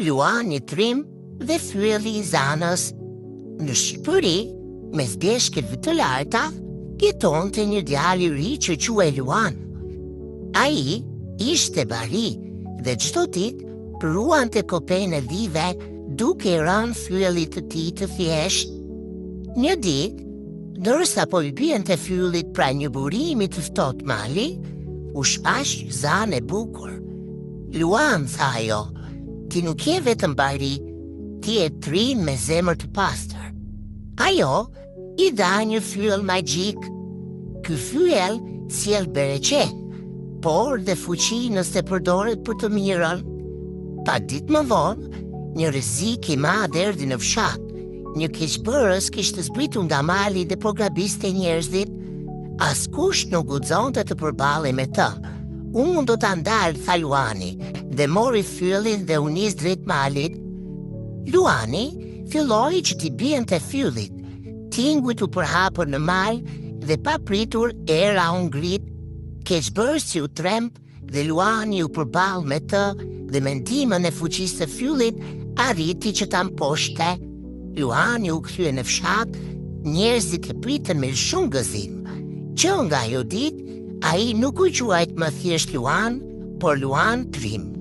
Luani Trim dhe Fyelli I Zanës. Në Shqipëri, mes deshkeve të larta, jetonte një djalë I ri që quhej Luan. Ai ishte bari dhe çdo ditë ruante kopën e dhive duke I rënë fyllit të tij të thjesht. Një ditë, ndërsa po I bjente fyllit pra një burimi të ftohtë mali, u shpash zanë e bukur. Luan, tha ajo, ti nuk je vetëm bari, ti je trim me zemër të pastër. Ajo I dha një fyll magjik. Ky fyll sjell bereqet, por dhe fuqi nëse përdoret për të mirën. Pa ditë më vonë, një rrezik I madh erdhi në fshat. Një keqbërës kishte zbritur nga mali dhe po grabiste njerëzit. Askush nuk guxonte të përballej me të. Unë do ta ndal, tha Luani, dhe mori fyllin dhe u nis drejt malit. Luani filloi që t'i bjente fyllit. Tingujt u përhapën në mal dhe pa pritur era u ngrit. Keqbërësi u tremb dhe Luani u përball me të dhe me ndihmën e fuqisë së fyllit arriti që ta mposhte. Luani u kthye në fshat, njerëzit e pritën me shumë gëzim. Që nga ajo ditë, ai nuk u quajt më thjesht Luan, por Luan Trim.